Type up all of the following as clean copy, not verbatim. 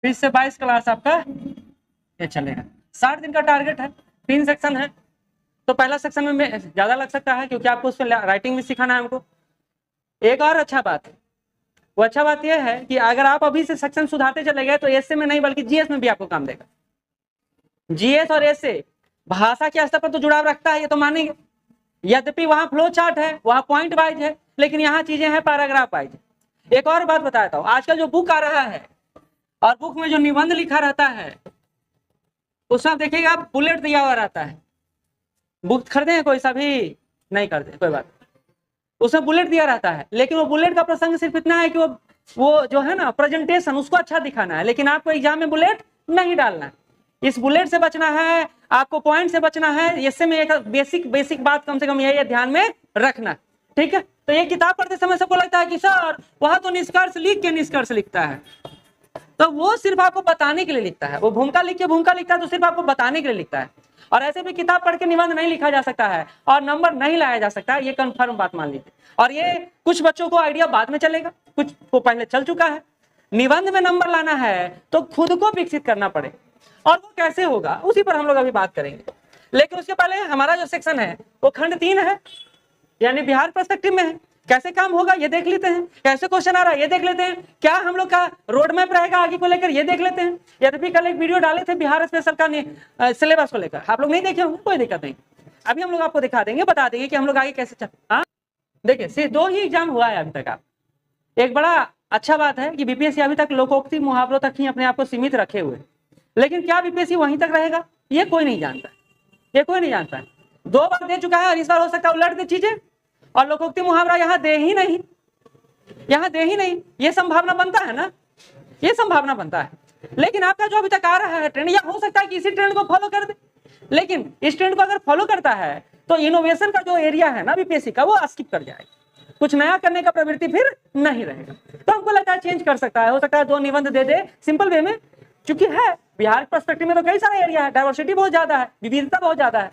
20 से 22 क्लास आपका ये चलेगा। 60 दिन का टारगेट है, 3 सेक्शन है। तो पहला सेक्शन में ज्यादा लग सकता है क्योंकि आपको उसमें राइटिंग भी सिखाना है हमको। एक और अच्छा बात है, वो अच्छा बात यह है कि अगर आप अभी से सेक्शन सुधारते चले गए तो एसए में नहीं बल्कि जीएस में भी आपको काम देगा। जीएस और एसए भाषा के स्तर पर तो जुड़ाव रखता है, ये तो मानेंगे। यद्यपि वहां फ्लो चार्ट है, वहां पॉइंट वाइज है, लेकिन यहाँ चीजें हैं पैराग्राफ वाइज। एक और बात बताता हूँ, आजकल जो बुक आ रहा है और बुक में जो निबंध लिखा रहता है उसमें देखिएगा बुलेट दिया हुआ रहता है। बुक खरीदे हैं कोई सा भी? नहीं खरीदे, कोई बात। उसमें बुलेट दिया रहता है, लेकिन वो बुलेट का प्रसंग सिर्फ इतना है कि वो जो है ना प्रेजेंटेशन उसको अच्छा दिखाना है, लेकिन आपको एग्जाम में बुलेट नहीं डालना है। इस बुलेट से बचना है, आपको पॉइंट से बचना है। इससे में एक बेसिक बात कम से कम ये ध्यान में रखना, ठीक है। तो ये किताब पढ़ते समय सबको लगता है कि सर वहां तो निष्कर्ष लिख के निष्कर्ष लिखता है, तो वो सिर्फ आपको बताने के लिए लिखता है। वो भूमिका लिख के भूमिका लिखता है तो सिर्फ आपको बताने के लिए लिखता है। और ऐसे भी किताब पढ़ के निबंध नहीं लिखा जा सकता है और नंबर नहीं लाया जा सकता है, ये कंफर्म बात मान लीजिए। और ये कुछ बच्चों को आइडिया बाद में चलेगा, कुछ को पहले चल चुका है। निबंध में नंबर लाना है तो खुद को विकसित करना पड़ेगा, और वो कैसे होगा उसी पर हम लोग अभी बात करेंगे। लेकिन उसके पहले हमारा जो सेक्शन है वो खंड 3 है, यानी बिहार पर्सपेक्टिव में है। कैसे काम होगा ये देख लेते हैं, कैसे क्वेश्चन आ रहा है ये देख लेते हैं, क्या हम लोग का रोड मैप रहेगा आगे को लेकर ये देख लेते हैं। यद्यपि कल एक वीडियो डाले थे बिहार स्पेशल का सिलेबस को लेकर, आप लोग नहीं देखे होंगे, कोई दिक्कत नहीं। अभी हम लोग आपको दिखा देंगे, बता देंगे कि हम लोग आगे कैसे चल। हाँ देखिए, सिर्फ 2 ही एग्जाम हुआ है अभी तक। आप एक बड़ा अच्छा बात है कि बीपीएससी अभी तक लोकोक्ति मुहावरों तक ही अपने आप को सीमित रखे हुए, लेकिन क्या बीपीएससी वहीं तक रहेगा ये कोई नहीं जानता, ये कोई नहीं जानता है। 2 बार दे चुका है और इस बार हो सकता है उलट दे चीजें, और लोकोक्ति मुहावरा यहाँ दे ही नहीं, यहाँ दे ही नहीं। ये संभावना बनता है ना, ये संभावना बनता है। लेकिन आपका जो अभी तक आ रहा है ट्रेंड, या हो सकता है कि इसी ट्रेंड को फॉलो कर दे, लेकिन इस ट्रेंड को अगर फॉलो करता है तो इनोवेशन का जो एरिया है ना बीपीएससी का, वो स्किप कर जाएगा, कुछ नया करने का प्रवृत्ति फिर नहीं रहेगा। तो हमको लगता है चेंज कर सकता है, हो सकता है 2 निबंध दे दे सिंपल वे में, क्योंकि है बिहार पर्सपेक्टिव में तो कई सारे एरिया है, डाइवर्सिटी बहुत ज्यादा है, विविधता बहुत ज्यादा है,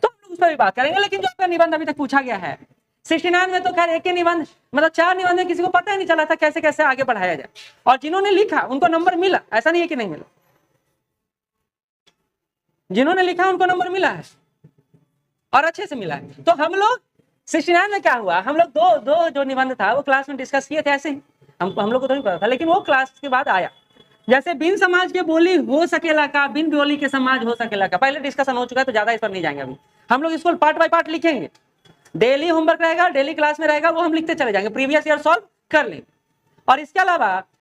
तो हम लोग उस पर भी बात करेंगे। लेकिन जो आपका निबंध अभी तक पूछा गया है 69 में, तो खैर एक ही निबंध, मतलब 4 निबंध में किसी को पता ही नहीं चला था कैसे कैसे आगे बढ़ाया जाए, और जिन्होंने लिखा उनको नंबर मिला, ऐसा नहीं है कि नहीं मिला। जिन्होंने लिखा उनको नंबर मिला है और अच्छे से मिला है। तो हम लोग 69 में क्या हुआ, हम लोग दो जो निबंध था वो क्लास में डिस्कस किए थे, ऐसे ही हम लोग को तो नहीं पता था, लेकिन वो क्लास के बाद आया। जैसे बिन समाज के बोली हो सकेला का, बिन बोली के समाज हो सकेला का, पहले डिस्कशन हो चुका है तो ज्यादा इस पर नहीं जाएंगे। अभी हम लोग इसको पार्ट बाय पार्ट लिखेंगे, डेली होमवर्क रहेगा, डेली क्लास में रहेगा, वो हम लिखते चले जाएंगे, प्रीवियस ईयर सॉल्व कर लेंगे। और इसके अलावा